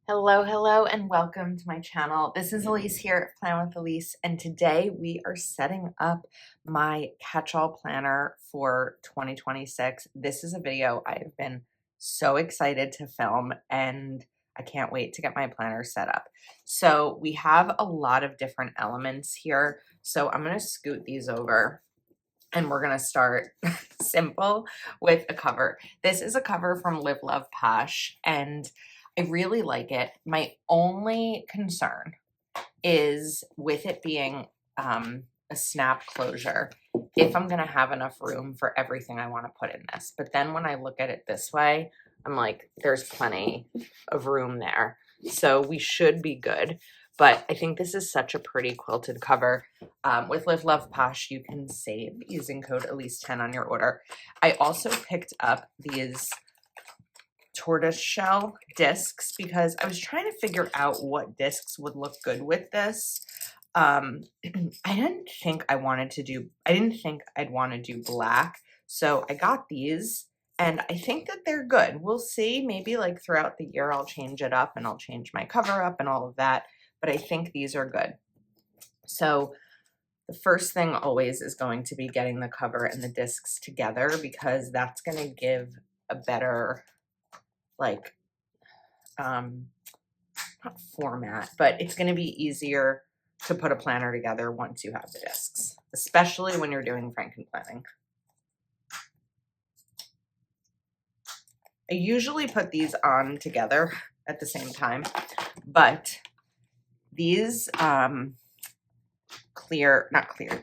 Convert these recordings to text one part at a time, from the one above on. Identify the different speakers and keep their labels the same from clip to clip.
Speaker 1: Hello, and welcome to my channel. This is Elise here at Plan with Elise, and today we are setting up my catch-all planner for 2026. This is a video I have been so excited to film, and I can't wait to get my planner set up. So we have a lot of different elements here, so I'm going to scoot these over. And we're going to start simple with a cover. This is a cover from LiveLovePosh, and I really like it. My only concern is with it being a snap closure, if I'm going to have enough room for everything I want to put in this. But then when I look at it this way, I'm like, there's plenty of room there. So we should be good. But I think this is such a pretty quilted cover. With LiveLovePosh, you can save using code Elise10 on your order. I also picked up these tortoiseshell discs because I was trying to figure out what discs would look good with this. I didn't think I'd want to do black, so I got these, and I think that they're good. We'll see. Maybe like throughout the year I'll change it up and I'll change my cover up and all of that, but I think these are good. So the first thing always is going to be getting the cover and the discs together, because that's going to give a better, like, not format, but it's going to be easier to put a planner together once you have the discs, especially when you're doing Franken planning. I usually put these on together at the same time, but these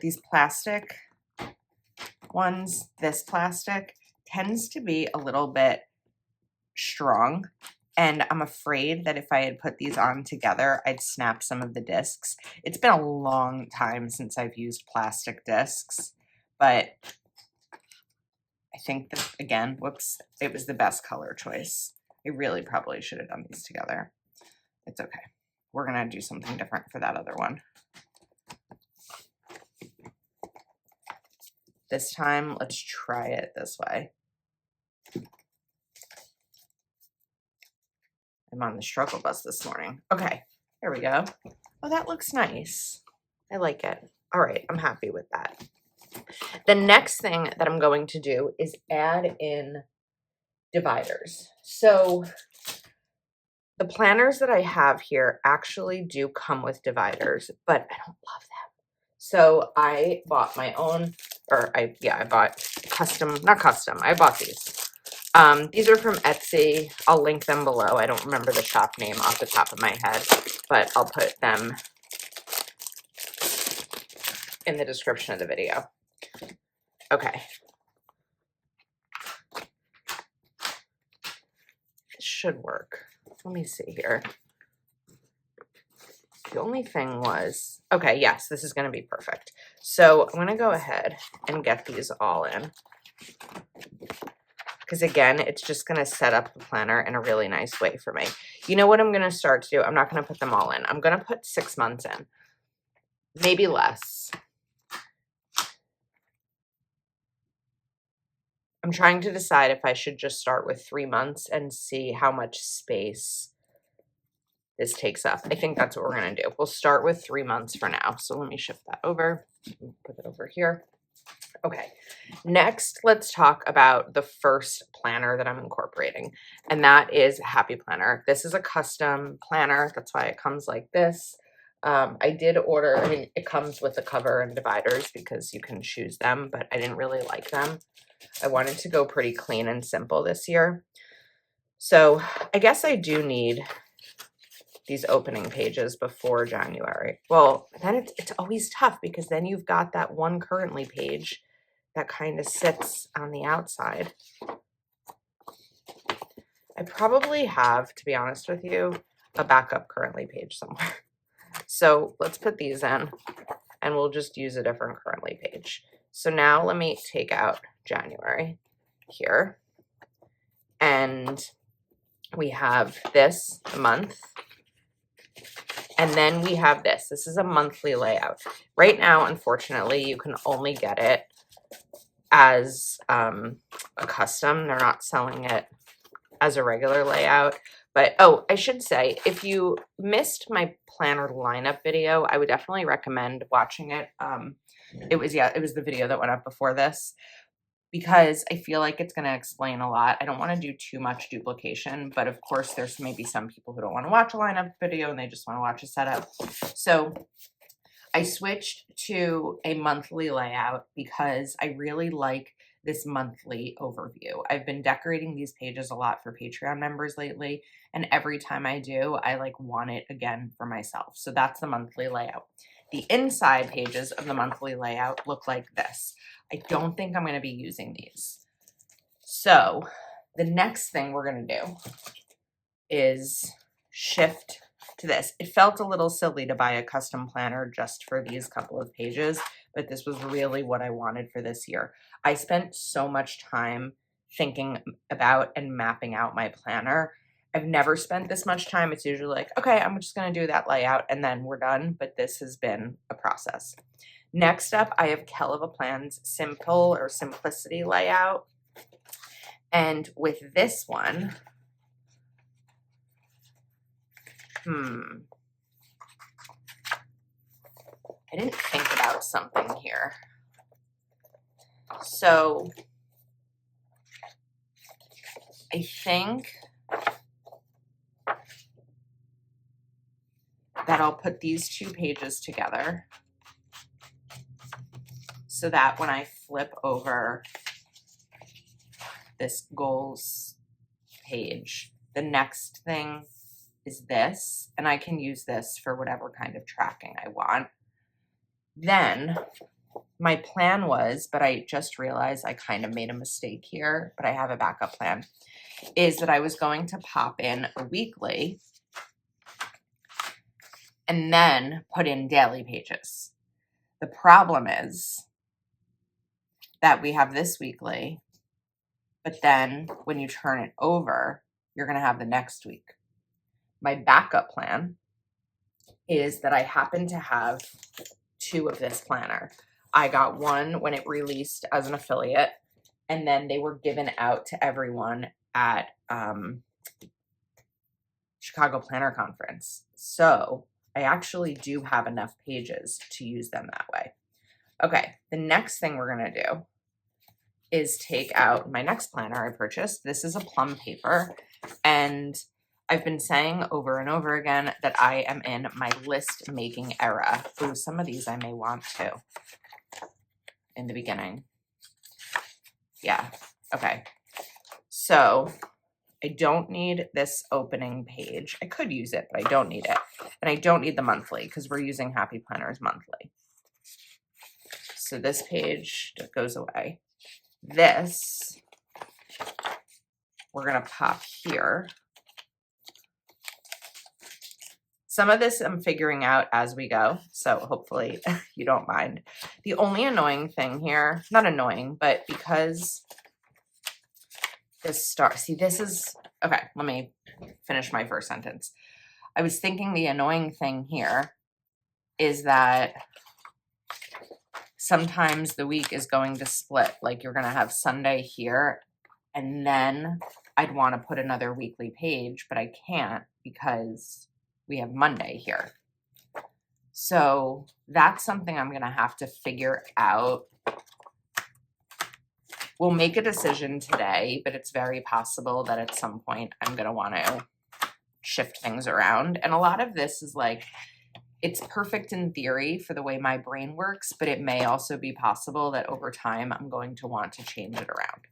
Speaker 1: these plastic ones, this plastic tends to be a little bit strong, and I'm afraid that if I had put these on together, I'd snap some of the discs. It's been a long time since I've used plastic discs, but I think that, again, whoops, it was the best color choice. I really probably should have done these together. It's okay. We're going to do something different for that other one. This time, let's try it this way. I'm on the struggle bus this morning. Okay, there we go. Oh, that looks nice. I like it. All right, I'm happy with that. The next thing that I'm going to do is add in dividers. So the planners that I have here actually do come with dividers, but I don't love them. So I bought my own, I bought I bought these. These are from Etsy. I'll link them below. I don't remember the shop name off the top of my head, but I'll put them in the description of the video. Okay. This should work. Let me see here. The only thing was, okay, yes, this is going to be perfect. So I'm going to go ahead and get these all in, because again, it's just going to set up the planner in a really nice way for me. You know what I'm going to start to do? I'm not going to put them all in. I'm going to put 6 months in, maybe less. I'm trying to decide if I should just start with 3 months and see how much space this takes up. I think that's what we're going to do. We'll start with 3 months for now. So let me shift that over, put it over here. Okay, next, let's talk about the first planner that I'm incorporating, and that is Happy Planner. This is a custom planner. That's why it comes like this. I did order, I mean, it comes with a cover and dividers because you can choose them, but I didn't really like them. I wanted to go pretty clean and simple this year. So I guess I do need these opening pages before January. Well, then it's always tough, because then you've got that one currently page that kind of sits on the outside. I probably have, to be honest with you, a backup currently page somewhere. So let's put these in, and we'll just use a different currently page. So now let me take out January here, and we have this month. And then we have this. This is a monthly layout. Right now, unfortunately, you can only get it as a custom. They're not selling it as a regular layout. But, oh, I should say, if you missed my planner lineup video, I would definitely recommend watching it. It was the video that went up before this, because I feel like it's going to explain a lot. I don't want to do too much duplication, but of course there's maybe some people who don't want to watch a lineup video and they just want to watch a setup. So I switched to a monthly layout because I really like this monthly overview. I've been decorating these pages a lot for Patreon members lately, and every time I do, I like want it again for myself. So that's the monthly layout. The inside pages of the monthly layout look like this. I don't think I'm going to be using these. So the next thing we're going to do is shift to this. It felt a little silly to buy a custom planner just for these couple of pages, but this was really what I wanted for this year. I spent so much time thinking about and mapping out my planner. I've never spent this much time. It's usually like, okay, I'm just going to do that layout and then we're done, but this has been a process. Next up, I have Kellofaplan's Simple or Simplicity layout. And with this one, I didn't think about something here. So I think that I'll put these two pages together so that when I flip over this goals page, the next thing is this, and I can use this for whatever kind of tracking I want. Then my plan was, but I just realized I kind of made a mistake here, but I have a backup plan, is that I was going to pop in a weekly and then put in daily pages. The problem is that we have this weekly, but then when you turn it over, you're going to have the next week. My backup plan is that I happen to have two of this planner. I got one when it released as an affiliate, and then they were given out to everyone at Chicago Planner Conference. So I actually do have enough pages to use them that way. Okay, the next thing we're going to do is take out my next planner I purchased. This is a Plum paper, and I've been saying over and over again that I am in my list making era. Ooh, some of these I may want to in the beginning. Yeah, okay. So I don't need this opening page. I could use it, but I don't need it. And I don't need the monthly because we're using Happy Planners monthly. So this page goes away. This, we're going to pop here. Some of this I'm figuring out as we go, so hopefully you don't mind. The only annoying thing here, not annoying, but because this star, see this is, okay, let me finish my first sentence. I was thinking the annoying thing here is that sometimes the week is going to split. Like you're going to have Sunday here, and then I'd want to put another weekly page, but I can't because we have Monday here. So that's something I'm going to have to figure out. We'll make a decision today, but it's very possible that at some point I'm going to want to shift things around. And a lot of this is like, it's perfect in theory for the way my brain works, but it may also be possible that over time I'm going to want to change it around.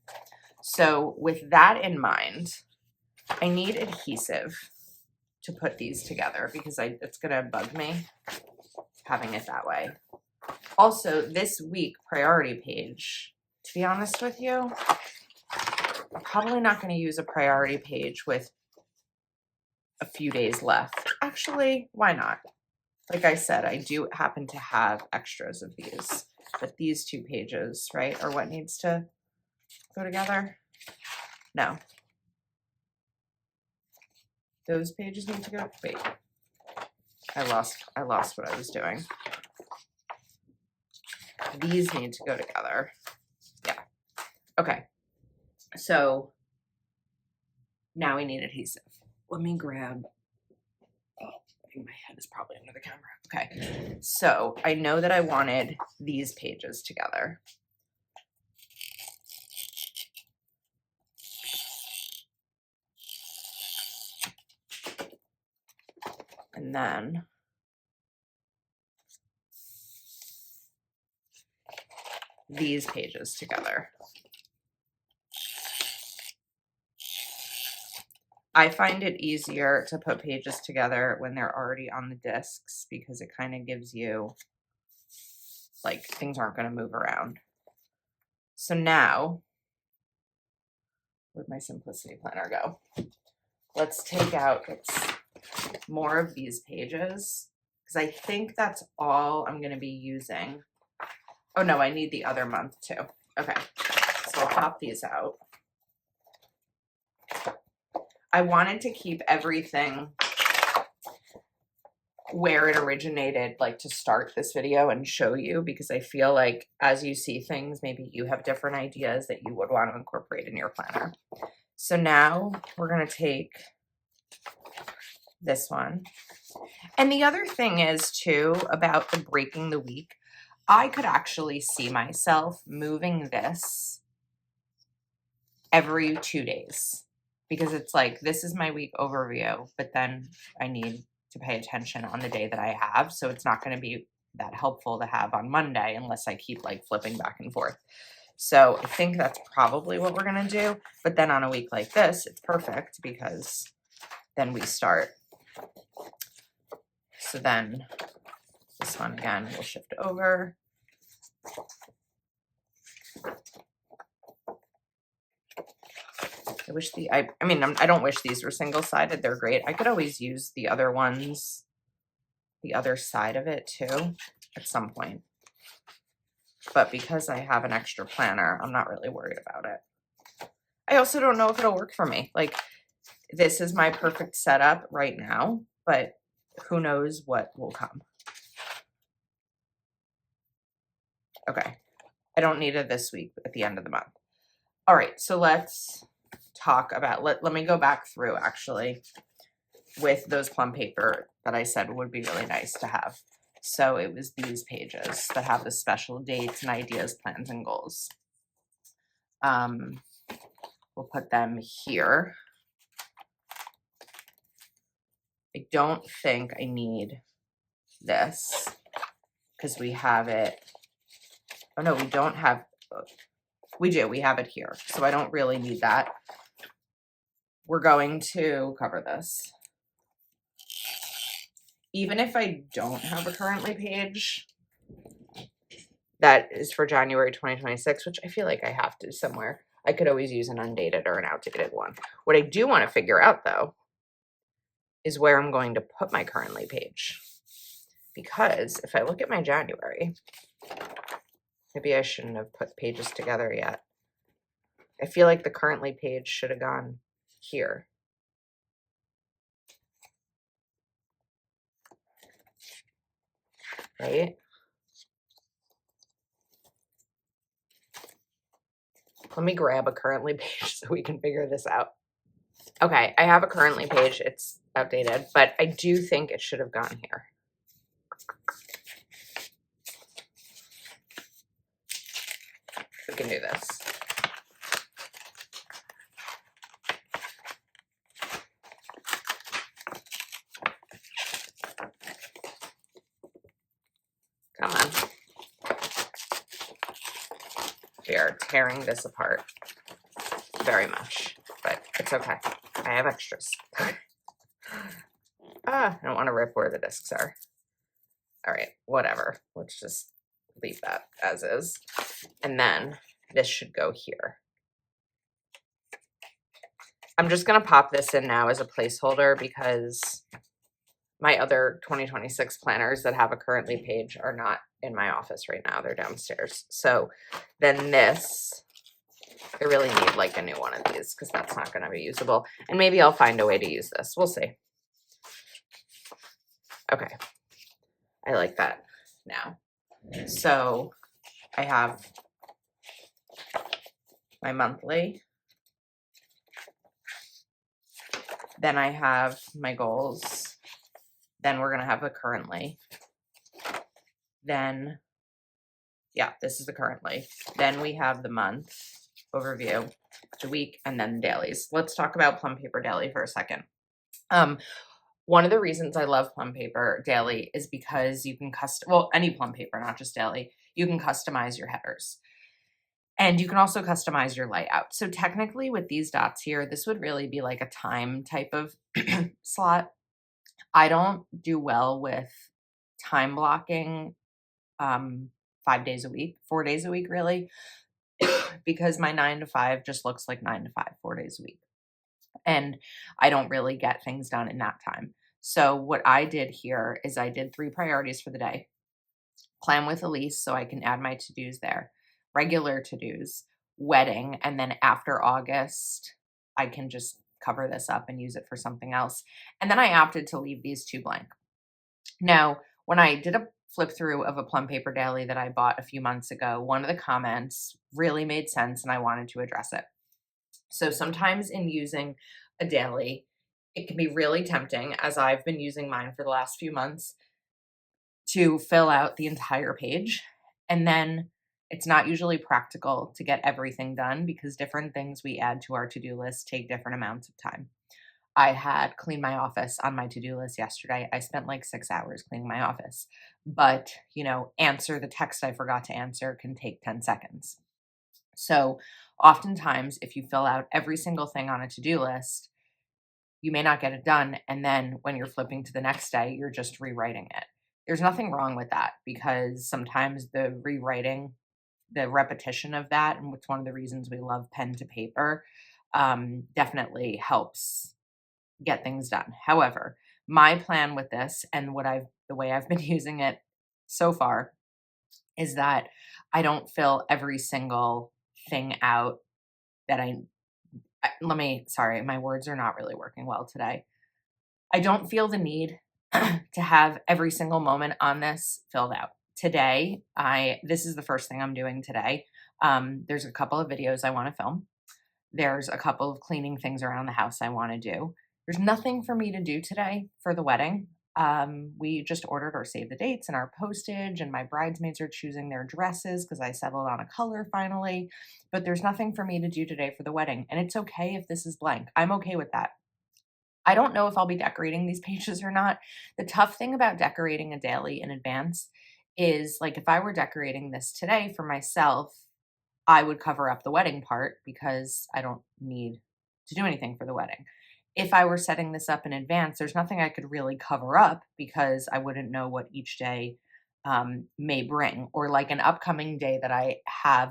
Speaker 1: So with that in mind, I need adhesive to put these together because it's going to bug me having it that way. Also, this week priority page, to be honest with you, I'm probably not going to use a priority page with a few days left. Actually, why not? Like I said, I do happen to have extras of these, but these two pages, right, are what needs to go together? No. Those pages need to go, wait. I lost what I was doing. These need to go together. Yeah. Okay. So Now we need adhesive. Let me grab, oh, I think my head is probably under the camera. Okay, so I know that I wanted these pages together. And then these pages together. I find it easier to put pages together when they're already on the discs because it kind of gives you, like, things aren't going to move around. So now, where'd my Simplicity Planner go? Let's take out more of these pages because I think that's all I'm going to be using. Oh no, I need the other month too. Okay, so I'll pop these out. I wanted to keep everything where it originated, like to start this video and show you, because I feel like as you see things, maybe you have different ideas that you would want to incorporate in your planner. So now we're going to take this one. And the other thing is too about the breaking the week, I could actually see myself moving this every 2 days because it's like, this is my week overview, but then I need to pay attention on the day that I have. So it's not going to be that helpful to have on Monday unless I keep like flipping back and forth. So I think that's probably what we're going to do. But then on a week like this, it's perfect because then we start. So then this one again, we'll shift over. I wish I don't wish these were single-sided. They're great. I could always use the other ones, the other side of it too, at some point. But because I have an extra planner, I'm not really worried about it. I also don't know if it'll work for me. Like, this is my perfect setup right now, but who knows what will come. Okay. I don't need it this week at the end of the month. All right, so let's talk about, let me go back through actually with those plum paper that I said would be really nice to have. So it was these pages that have the special dates and ideas, plans, and goals. We'll put them here. I don't think I need this because we have it. Oh no, we don't have, we do, we have it here. So I don't really need that. We're going to cover this. Even if I don't have a currently page that is for January 2026, which I feel like I have to somewhere, I could always use an undated or an outdated one. What I do want to figure out though is where I'm going to put my currently page. Because if I look at my January, maybe I shouldn't have put pages together yet. I feel like the currently page should have gone here. Right? Let me grab a currently page so we can figure this out. Okay, I have a currently page. It's outdated, but I do think it should have gone here. We can do this. Come on. We are tearing this apart very much, but it's okay. I have extras. I don't want to rip where the discs are. All right, whatever. Let's just leave that as is. And then this should go here. I'm just going to pop this in now as a placeholder because my other 2026 planners that have a currently page are not in my office right now. They're downstairs. So then this, I really need like a new one of these because that's not going to be usable. And maybe I'll find a way to use this. We'll see. Okay. I like that now. So I have my monthly. Then I have my goals. Then we're going to have the currently. Then, yeah, this is the currently. Then we have the month overview, the week, and then dailies. Let's talk about Plum Paper Daily for a second. One of the reasons I love Plum Paper Daily is because you can any Plum Paper, not just daily, you can customize your headers. And you can also customize your layout. So technically with these dots here, this would really be like a time type of slot. I don't do well with time blocking 5 days a week, 4 days a week really, because my 9 to 5 just looks like 9 to 5, 4 days a week. And I don't really get things done in that time. So what I did here is I did 3 priorities for the day. Plan with Elise, so I can add my to-dos there. Regular to-dos, wedding, and then after August, I can just cover this up and use it for something else. And then I opted to leave these 2 blank. Now, when I did a flip through of a Plum Paper Daily that I bought a few months ago, one of the comments really made sense and I wanted to address it. So sometimes in using a daily, it can be really tempting, as I've been using mine for the last few months, to fill out the entire page. And then it's not usually practical to get everything done because different things we add to our to-do list take different amounts of time. I had cleaned my office on my to-do list yesterday. I spent like 6 hours cleaning my office, but answer the text I forgot to answer can take 10 seconds. So oftentimes if you fill out every single thing on a to-do list, you may not get it done. And then when you're flipping to the next day, you're just rewriting it. There's nothing wrong with that because sometimes the rewriting, the repetition of that, and it's one of the reasons we love pen to paper, definitely helps get things done. However, my plan with this and the way I've been using it so far is that I don't fill every single thing out that sorry, my words are not really working well today. I don't feel the need to have every single moment on this filled out. Today, this is the first thing I'm doing today. There's a couple of videos I want to film. There's a couple of cleaning things around the house I want to do. There's nothing for me to do today for the wedding. We just ordered our save the dates and our postage, and my bridesmaids are choosing their dresses because I settled on a color finally. But there's nothing for me to do today for the wedding. And it's okay if this is blank. I'm okay with that. I don't know if I'll be decorating these pages or not. The tough thing about decorating a daily in advance is, like, if I were decorating this today for myself, I would cover up the wedding part because I don't need to do anything for the wedding. If I were setting this up in advance, there's nothing I could really cover up because I wouldn't know what each day may bring, or like an upcoming day that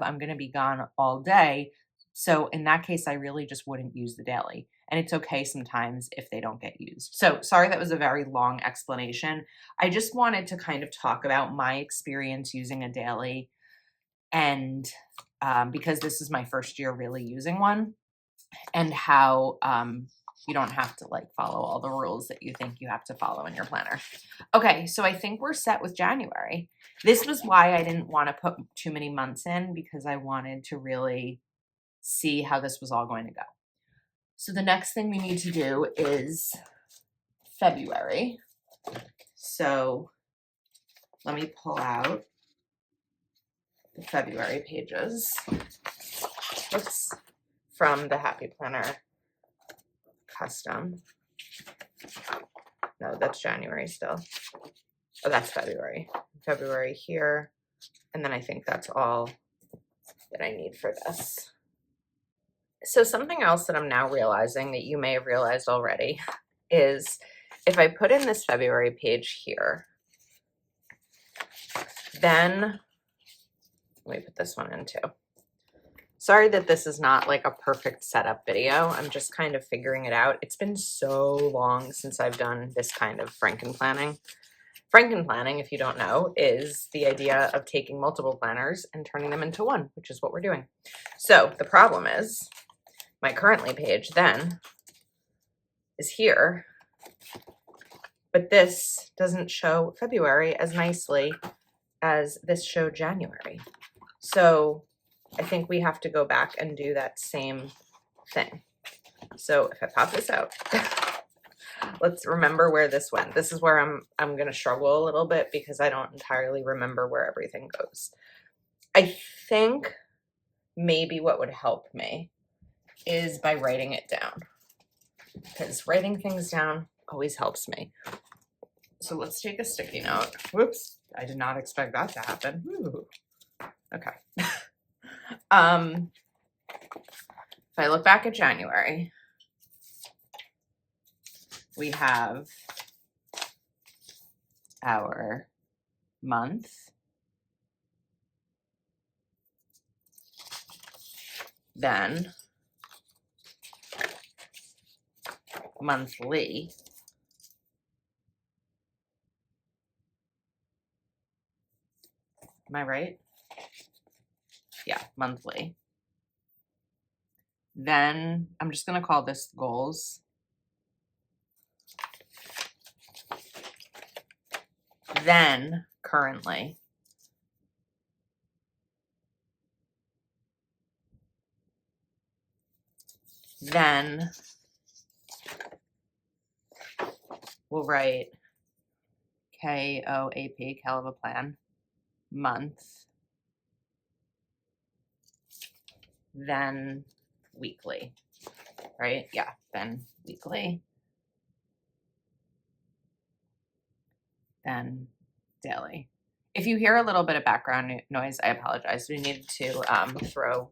Speaker 1: I'm going to be gone all day. So in that case, I really just wouldn't use the daily. And it's okay sometimes if they don't get used. So sorry, that was a very long explanation. I just wanted to kind of talk about my experience using a daily, and because this is my first year really using one, and how you don't have to like follow all the rules that you think you have to follow in your planner. Okay, so I think we're set with January. This was why I didn't want to put too many months in, because I wanted to really see how this was all going to go. So the next thing we need to do is February. So let me pull out the February pages. Oops. From the Happy Planner Custom. No, that's January still. Oh, that's February. February here. And then I think that's all that I need for this. So something else that I'm now realizing that you may have realized already is if I put in this February page here, then let me put this one in too. Sorry that this is not like a perfect setup video. I'm just kind of figuring it out. It's been so long since I've done this kind of Frankenplanning. Frankenplanning, if you don't know, is the idea of taking multiple planners and turning them into one, which is what we're doing. So the problem is my currently page then is here, but this doesn't show February as nicely as this showed January. So I think we have to go back and do that same thing. So if I pop this out, let's remember where this went. This is where I'm going to struggle a little bit because I don't entirely remember where everything goes. I think maybe what would help me is by writing it down, because writing things down always helps me. So let's take a sticky note. Whoops, I did not expect that to happen. Ooh. Okay. If I look back at January, we have our month, then monthly, am I right? Yeah, monthly. Then I'm just going to call this goals. Then currently. Then we'll write KOAP, Kellofaplan, month. Then weekly, right? Yeah, then weekly. Then daily. If you hear a little bit of background noise, I apologize. We needed to throw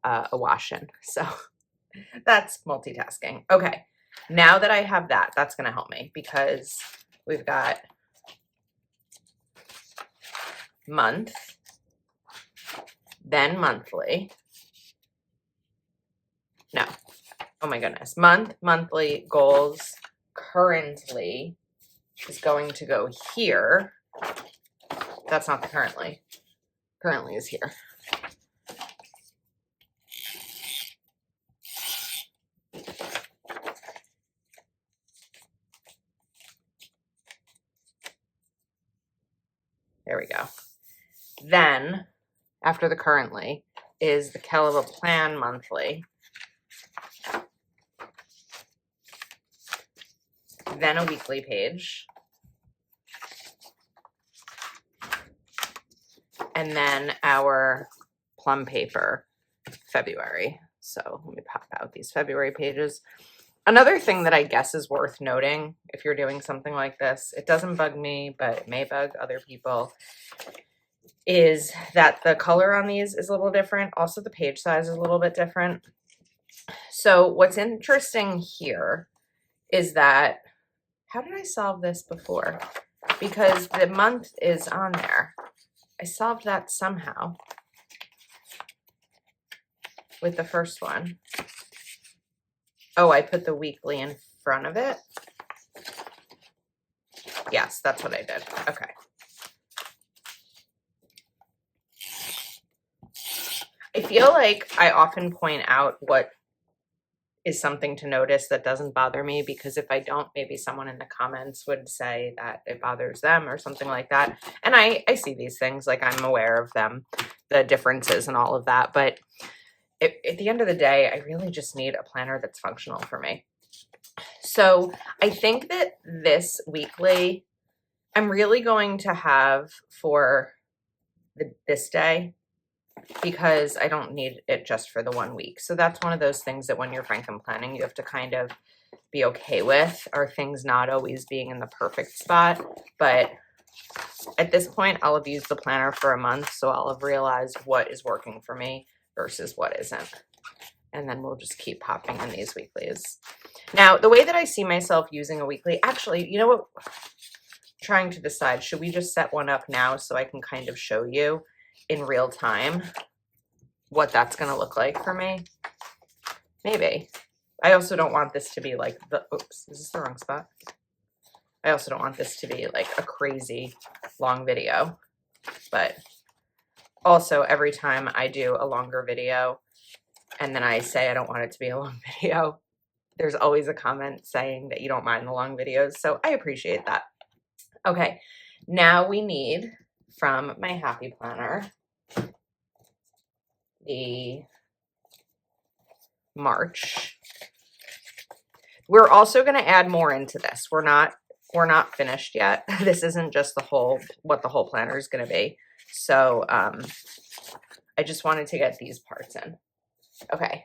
Speaker 1: a wash in. So that's multitasking. Okay, now that I have that, that's going to help me because we've got month, then monthly. No, oh my goodness. Month, monthly, goals, currently is going to go here. That's not the currently. Currently is here. There we go. Then, after the currently, is the Kellofaplan monthly. Then a weekly page. And then our Plum paper, February. So let me pop out these February pages. Another thing that I guess is worth noting, if you're doing something like this, it doesn't bug me, but it may bug other people, is that the color on these is a little different. Also, the page size is a little bit different. So what's interesting here is that, how did I solve this before? Because the month is on there. I solved that somehow with the first one. Oh, I put the weekly in front of it. Yes, that's what I did. Okay. I feel like I often point out what is something to notice that doesn't bother me, because if I don't, maybe someone in the comments would say that it bothers them or something like that. And I see these things, like I'm aware of them, the differences and all of that. But at the end of the day, I really just need a planner that's functional for me. So I think that this weekly, I'm really going to have for this day, because I don't need it just for the 1 week. So that's one of those things that when you're Franken planning, you have to kind of be okay with, are things not always being in the perfect spot. But at this point, I'll have used the planner for a month, so I'll have realized what is working for me versus what isn't. And then we'll just keep popping in these weeklies. Now, the way that I see myself using a weekly, actually, you know what? Trying to decide, should we just set one up now so I can kind of show you in real time what that's going to look like for me? Maybe. I also don't want this to be like the, oops, is this the wrong spot? I also don't want this to be like a crazy long video, but also every time I do a longer video and then I say I don't want it to be a long video, there's always a comment saying that you don't mind the long videos. So I appreciate that. Okay, now we need from my Happy Planner the March. We're also going to add more into this. We're not finished yet. This isn't just what the whole planner is going to be. So I just wanted to get these parts in. Okay.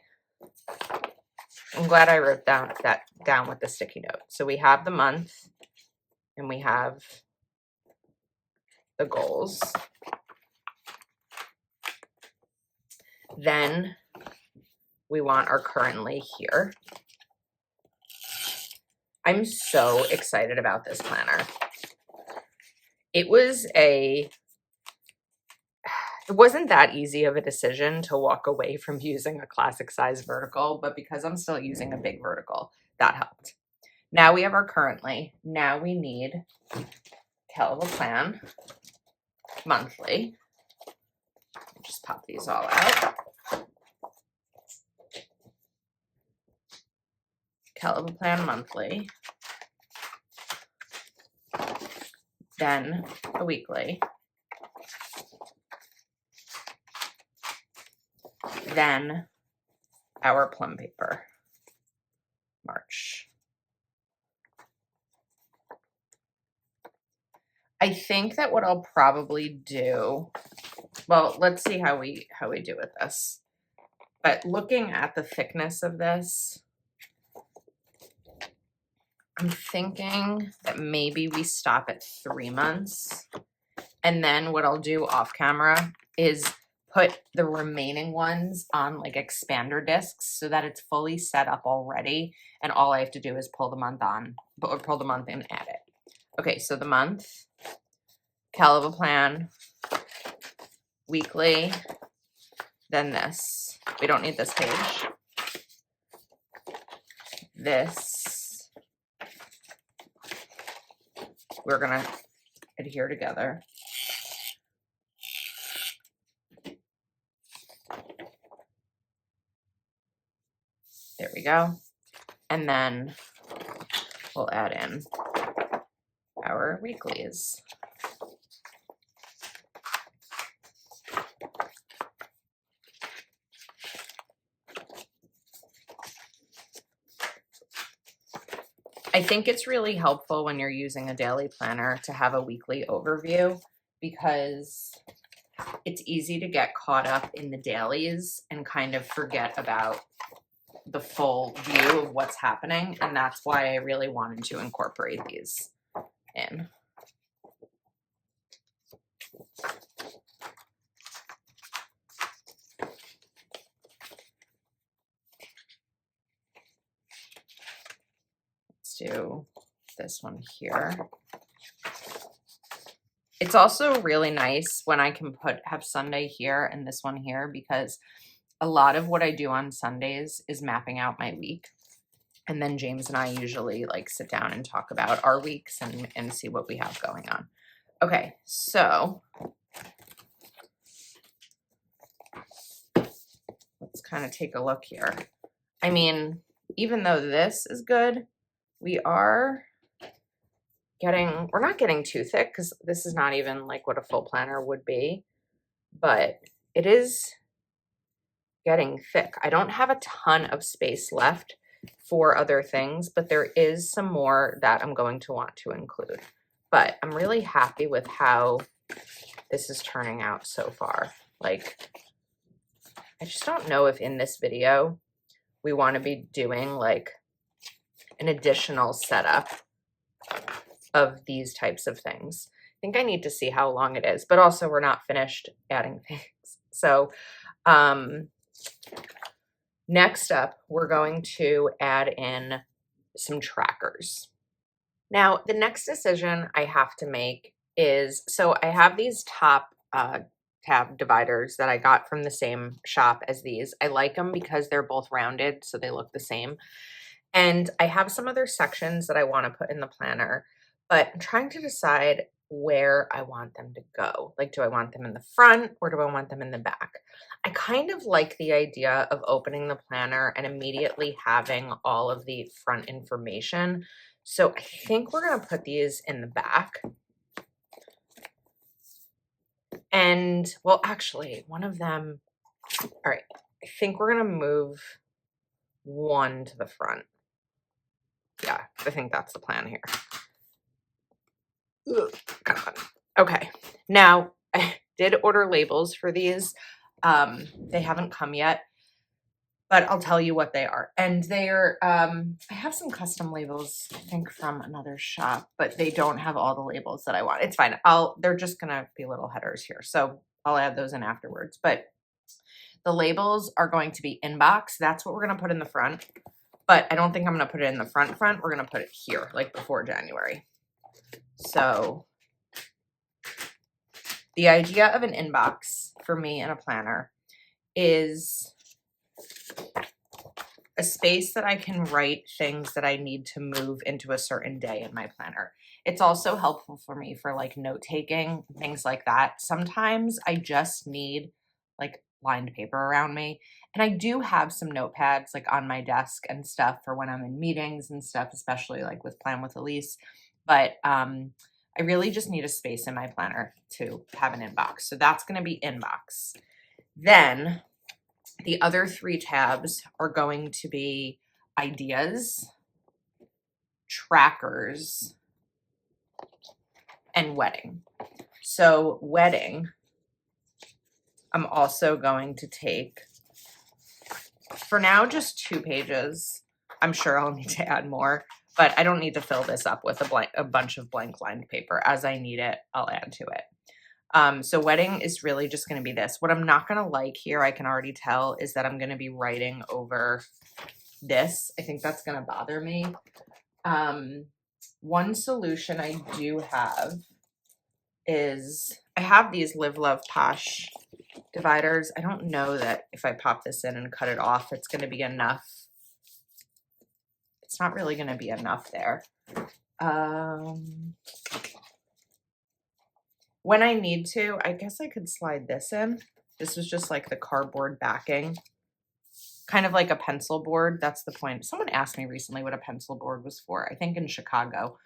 Speaker 1: I'm glad I wrote that down with the sticky note. So we have the month and we have the goals. Then we want our currently here. I'm so excited about this planner. It wasn't that easy of a decision to walk away from using a classic size vertical, but because I'm still using a big vertical, that helped. Now we have our currently. Now we need Kellofaplan monthly. Just pop these all out. Kellofaplan monthly. Then a weekly. Then our Plum paper, March. I think that what I'll probably do, well, let's see how we do with this. But looking at the thickness of this, I'm thinking that maybe we stop at 3 months. And then what I'll do off camera is put the remaining ones on like expander discs so that it's fully set up already. And all I have to do is pull the month in and add it. Okay, so the month, Kellofaplan, weekly, then this. We don't need this page. This. We're gonna adhere together. There we go. And then we'll add in our weeklies. I think it's really helpful when you're using a daily planner to have a weekly overview because it's easy to get caught up in the dailies and kind of forget about the full view of what's happening. And that's why I really wanted to incorporate these in. Let's do this one here. It's also really nice when I can have Sunday here and this one here because a lot of what I do on Sundays is mapping out my week. And then James and I usually like sit down and talk about our weeks and see what we have going on. Okay, so let's kind of take a look here. I mean, even though this is good, we're not getting too thick because this is not even like what a full planner would be, but it is getting thick. I don't have a ton of space left for other things, but there is some more that I'm going to want to include. But I'm really happy with how this is turning out so far. Like, I just don't know if in this video we want to be doing like an additional setup of these types of things. I think I need to see how long it is, but also we're not finished adding things. So next up, we're going to add in some trackers. Now, the next decision I have to make is, so I have these top tab dividers that I got from the same shop as these. I like them because they're both rounded, so they look the same. And I have some other sections that I want to put in the planner, but I'm trying to decide where I want them to go. Like, do I want them in the front or do I want them in the back? I kind of like the idea of opening the planner and immediately having all of the front information. So I think we're going to put these in the back. And, well, actually, one of them, all right, I think we're going to move one to the front. Yeah, I think that's the plan here. Ugh, God. Okay, now I did order labels for these. They haven't come yet, but I'll tell you what they are. And they're, I have some custom labels, I think from another shop, but they don't have all the labels that I want. It's fine. They're just gonna be little headers here. So I'll add those in afterwards. But the labels are going to be inbox. That's what we're gonna put in the front. But I don't think I'm gonna put it in the front. We're gonna put it here, like before January. So the idea of an inbox for me in a planner is a space that I can write things that I need to move into a certain day in my planner. It's also helpful for me for like note taking, things like that. Sometimes I just need like lined paper around me. And I do have some notepads like on my desk and stuff for when I'm in meetings and stuff, especially like with Plan with Elise. But I really just need a space in my planner to have an inbox. So that's going to be inbox. Then the other 3 tabs are going to be ideas, trackers, and wedding. So wedding, I'm also going to take, for now, just 2 pages. I'm sure I'll need to add more, but I don't need to fill this up with a bunch of blank lined paper. As I need it, I'll add to it. So wedding is really just going to be this. What I'm not going to like here, I can already tell, is that I'm going to be writing over this. I think that's going to bother me. One solution I do have is I have these LiveLovePosh dividers. I don't know that if I pop this in and cut it off, it's going to be enough. It's not really going to be enough there. When I need to, I guess I could slide this in. This was just like the cardboard backing, kind of like a pencil board. That's the point. Someone asked me recently what a pencil board was for, I think in Chicago.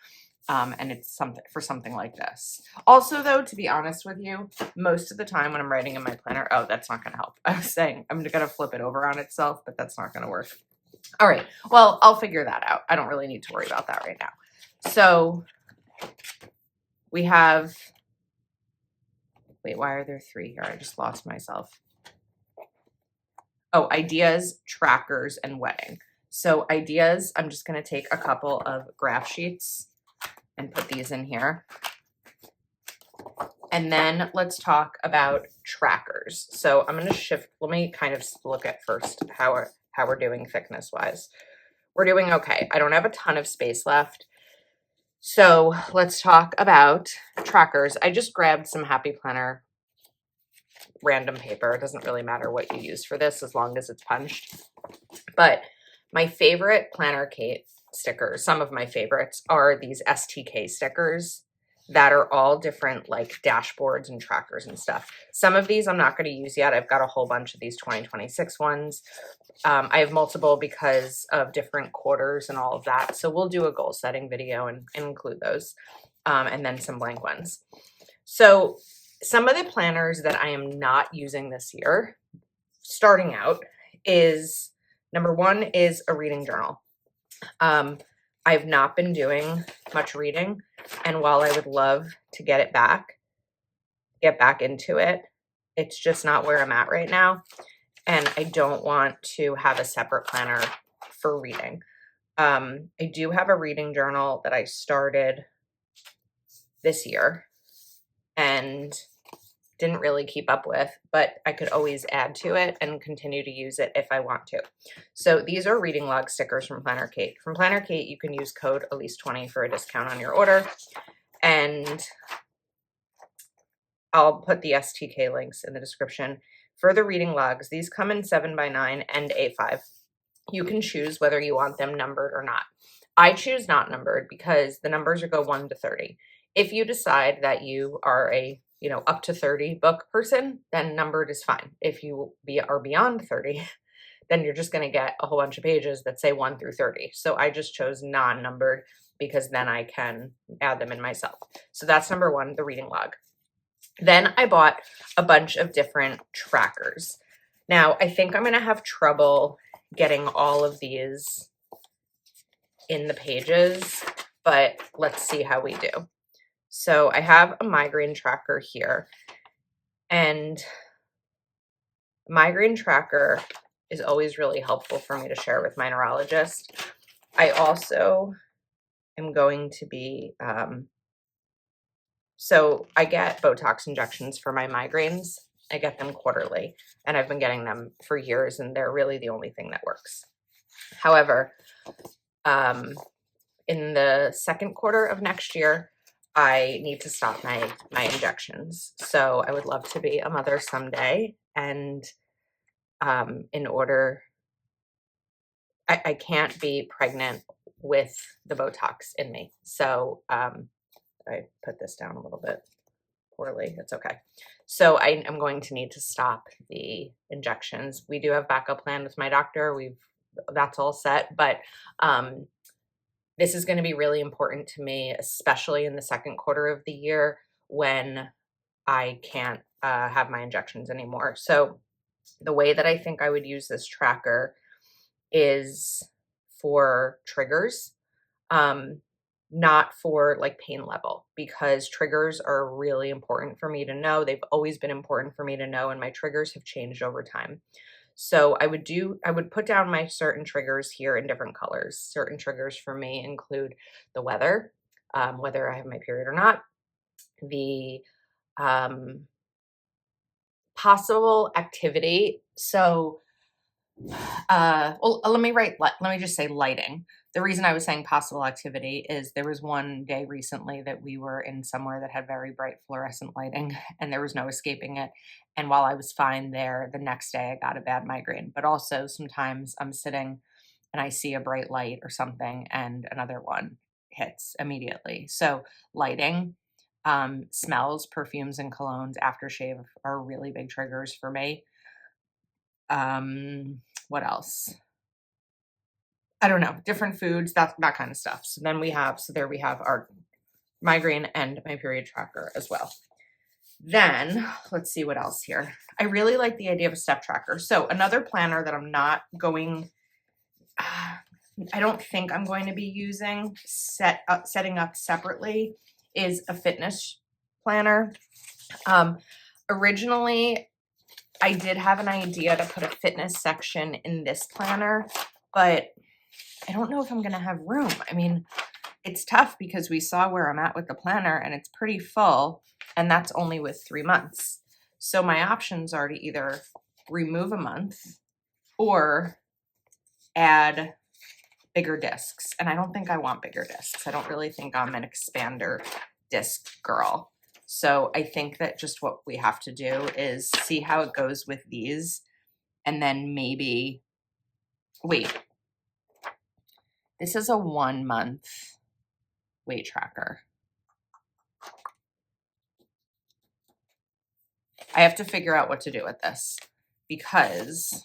Speaker 1: And it's something like this. Also, though, to be honest with you, most of the time when I'm writing in my planner, oh, that's not going to help. I was saying I'm going to flip it over on itself, but that's not going to work. All right. Well, I'll figure that out. I don't really need to worry about that right now. So we have, wait, why are there 3 here? I just lost myself. Oh, ideas, trackers, and wedding. So ideas, I'm just going to take a couple of graph sheets and put these in here. And then let's talk about trackers. So I'm going to shift, let me kind of look at first how we're doing thickness wise. We're doing okay. I don't have a ton of space left. So let's talk about trackers. I just grabbed some Happy Planner random paper. It doesn't really matter what you use for this as long as it's punched. But my favorite Planner Kate stickers, some of my favorites, are these STK stickers that are all different like dashboards and trackers and stuff. Some of these I'm not going to use yet. I've got a whole bunch of these 2026 ones. I have multiple because of different quarters and all of that. So we'll do a goal setting video and include those, and then some blank ones. So some of the planners that I am not using this year, starting out, is number 1 is a reading journal. I've not been doing much reading, and while I would love to get back into it, it's just not where I'm at right now, and I don't want to have a separate planner for reading. I do have a reading journal that I started this year and didn't really keep up with, but I could always add to it and continue to use it if I want to. So these are reading log stickers from Planner Kate. From Planner Kate, you can use code Elise20 for a discount on your order. And I'll put the STK links in the description. For the reading logs, these come in 7x9 and A5. You can choose whether you want them numbered or not. I choose not numbered because the numbers go 1 to 30. If you decide that you are a up to 30 book person, then numbered is fine. If you are beyond 30, then you're just going to get a whole bunch of pages that say 1 through 30. So I just chose non-numbered because then I can add them in myself. So that's number 1, the reading log. Then I bought a bunch of different trackers. Now I think I'm going to have trouble getting all of these in the pages, but let's see how we do. So I have a migraine tracker here, and migraine tracker is always really helpful for me to share with my neurologist. I also am going to be, so I get Botox injections for my migraines. I get them quarterly, and I've been getting them for years, and they're really the only thing that works. However, in the second quarter of next year, I need to stop my injections. So I would love to be a mother someday, and in order, I can't be pregnant with the Botox in me. So I put this down a little bit poorly. It's okay. So I am going to need to stop the injections. We do have backup plan with my doctor. That's all set, but this is going to be really important to me, especially in the second quarter of the year when I can't have my injections anymore. So the way that I think I would use this tracker is for triggers, not for like pain level, because triggers are really important for me to know. They've always been important for me to know, and my triggers have changed over time. So I would put down my certain triggers here in different colors. Certain triggers for me include the weather, whether I have my period or not, the possible activity. So well, let me just say lighting. The reason I was saying possible activity is there was one day recently that we were in somewhere that had very bright fluorescent lighting, and there was no escaping it. And while I was fine there, the next day I got a bad migraine. But also sometimes I'm sitting and I see a bright light or something and another one hits immediately. So lighting, smells, perfumes and colognes, aftershave are really big triggers for me. What else? I don't know, different foods, that kind of stuff. So there we have our migraine and my period tracker as well. Then let's see what else here. I really like the idea of a step tracker. So another planner that I'm not going, I don't think I'm going to be using, setting up separately, is a fitness planner. Originally, I did have an idea to put a fitness section in this planner, but I don't know if I'm going to have room. I mean, it's tough because we saw where I'm at with the planner and it's pretty full, and that's only with 3 months. So my options are to either remove a month or add bigger discs. And I don't think I want bigger discs. I don't really think I'm an expander disc girl. So I think that just what we have to do is see how it goes with these, and then maybe, wait, this is a 1 month weight tracker. I have to figure out what to do with this, because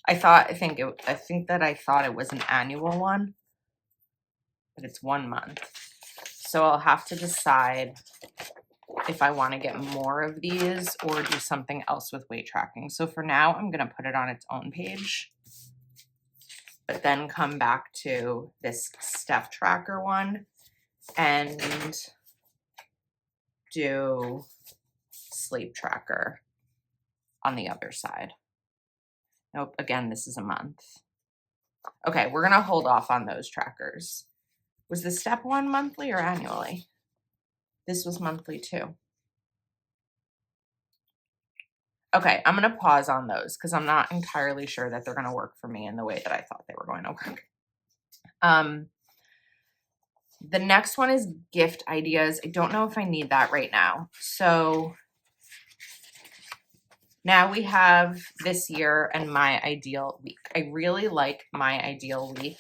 Speaker 1: I thought it was an annual one, but it's 1 month. So I'll have to decide if I want to get more of these or do something else with weight tracking. So for now, I'm going to put it on its own page, but then come back to this step tracker one and do sleep tracker on the other side. Nope, again, this is a month. Okay, we're gonna hold off on those trackers. Was the step one monthly or annually? This was monthly too. Okay, I'm gonna pause on those because I'm not entirely sure that they're gonna work for me in the way that I thought they were going to work. The next one is gift ideas. I don't know if I need that right now. So now we have this year and my ideal week. I really like my ideal week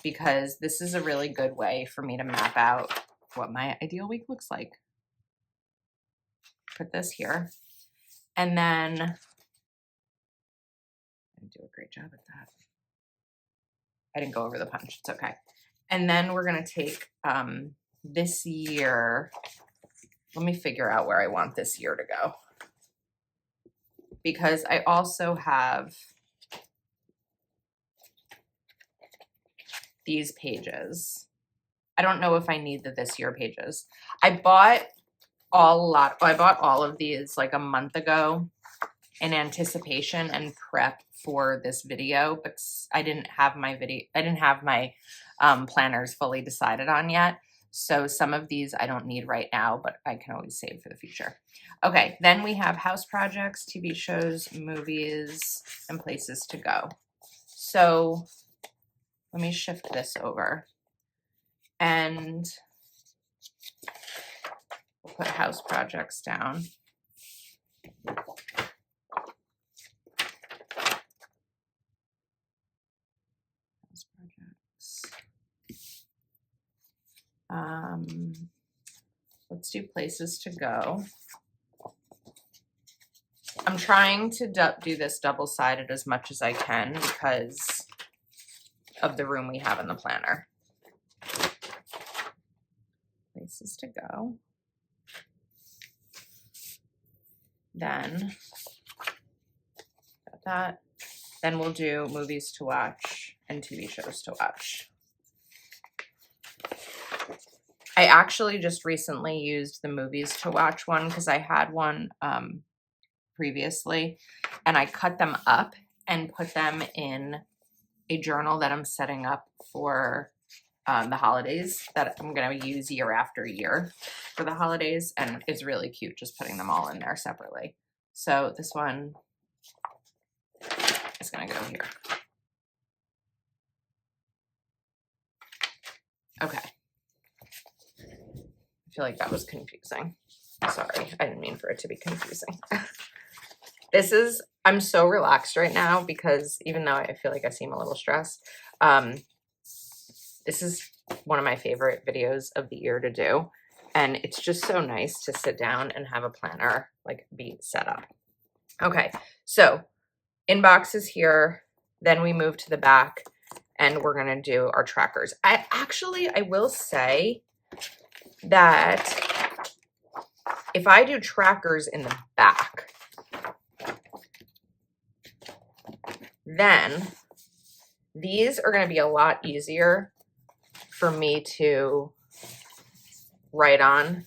Speaker 1: because this is a really good way for me to map out what my ideal week looks like. Put this here. And then I do a great job at that. I didn't go over the punch. It's okay. And then we're going to take this year. Let me figure out where I want this year to go, because I also have these pages. I don't know if I need the this year pages. I bought all of these like a month ago in anticipation and prep for this video, but I didn't have my planners fully decided on yet. So some of these I don't need right now, but I can always save for the future. Okay, then we have house projects, TV shows, movies, and places to go. So let me shift this over and we'll put house projects down. House projects. Let's do places to go. I'm trying to do this double-sided as much as I can because of the room we have in the planner. Places to go. Then got that. Then we'll do movies to watch and TV shows to watch. I actually just recently used the movies to watch one because I had one previously, and I cut them up and put them in a journal that I'm setting up for the holidays that I'm going to use year after year for the holidays, and it's really cute just putting them all in there separately. So this one is going to go here. Okay. I feel like that was confusing. Sorry, I didn't mean for it to be confusing. I'm so relaxed right now because even though I feel like I seem a little stressed, this is one of my favorite videos of the year to do. And it's just so nice to sit down and have a planner like be set up. Okay, so inbox is here. Then we move to the back and we're going to do our trackers. I will say that if I do trackers in the back, then these are going to be a lot easier for me to write on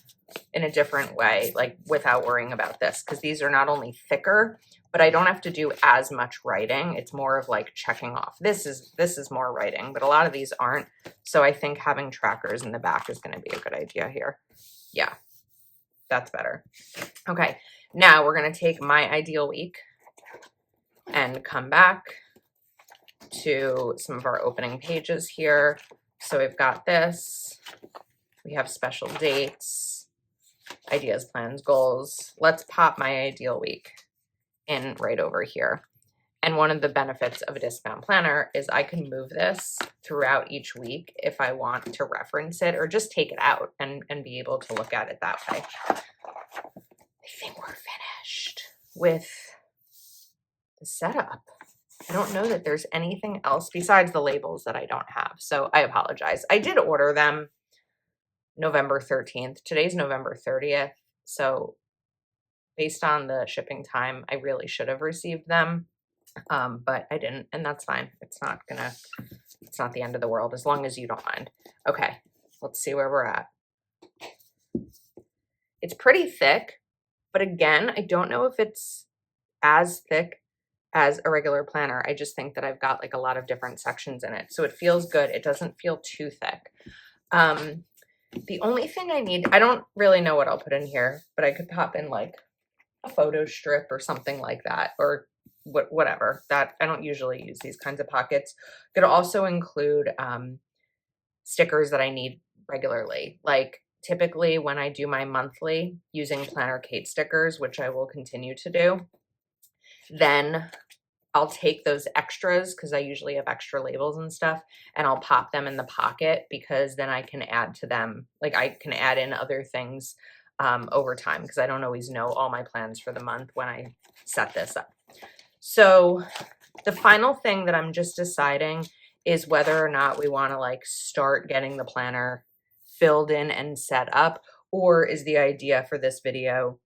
Speaker 1: in a different way, like without worrying about this, because these are not only thicker, but I don't have to do as much writing. It's more of like checking off. This is more writing, but a lot of these aren't. So I think having trackers in the back is going to be a good idea here. Yeah, that's better. Okay, now we're going to take my ideal week and come back to some of our opening pages here. So we've got this. We have special dates, ideas, plans, goals. Let's pop my ideal week in right over here. And one of the benefits of a discount planner is I can move this throughout each week if I want to reference it or just take it out and be able to look at it that way. I think we're finished with the setup. I don't know that there's anything else besides the labels that I don't have. So I apologize. I did order them November 13th. Today's November 30th. So based on the shipping time, I really should have received them. But I didn't, and that's fine. It's not the end of the world as long as you don't mind. Okay, let's see where we're at. It's pretty thick, but again, I don't know if it's as thick as a regular planner. I just think that I've got like a lot of different sections in it. So it feels good. It doesn't feel too thick. The only thing I need, I don't really know what I'll put in here, but I could pop in like a photo strip or something like that, or whatever. That I don't usually use these kinds of pockets. Could also include stickers that I need regularly. Like typically when I do my monthly using Planner Kate stickers, which I will continue to do, then I'll take those extras because I usually have extra labels and stuff, and I'll pop them in the pocket because then I can add to them. Like I can add in other things over time because I don't always know all my plans for the month when I set this up. So the final thing that I'm just deciding is whether or not we want to like start getting the planner filled in and set up, or is the idea for this video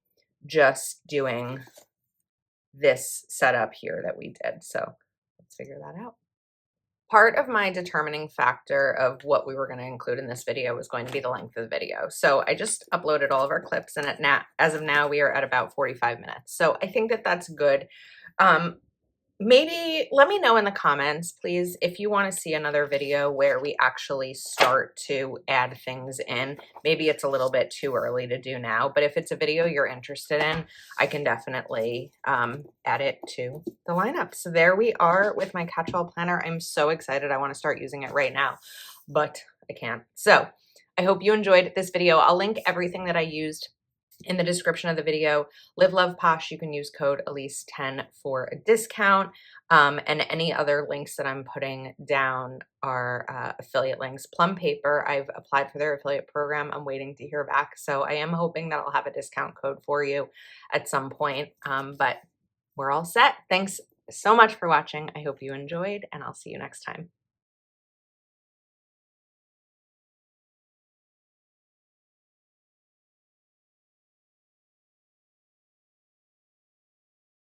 Speaker 1: just doing this setup here that we did. So let's figure that out. Part of my determining factor of what we were going to include in this video was going to be the length of the video. So I just uploaded all of our clips, and as of now, we are at about 45 minutes. So I think that that's good. Maybe let me know in the comments, please, if you want to see another video where we actually start to add things in. Maybe it's a little bit too early to do now, but if it's a video you're interested in, I can definitely add it to the lineup. So there we are with my catch-all planner. I'm so excited. I want to start using it right now, but I can't. So I hope you enjoyed this video. I'll link everything that I used in the description of the video. LiveLovePosh, you can use code Elise10 for a discount. And any other links that I'm putting down are affiliate links. Plum Paper, I've applied for their affiliate program. I'm waiting to hear back. So I am hoping that I'll have a discount code for you at some point. But we're all set. Thanks so much for watching. I hope you enjoyed, and I'll see you next time.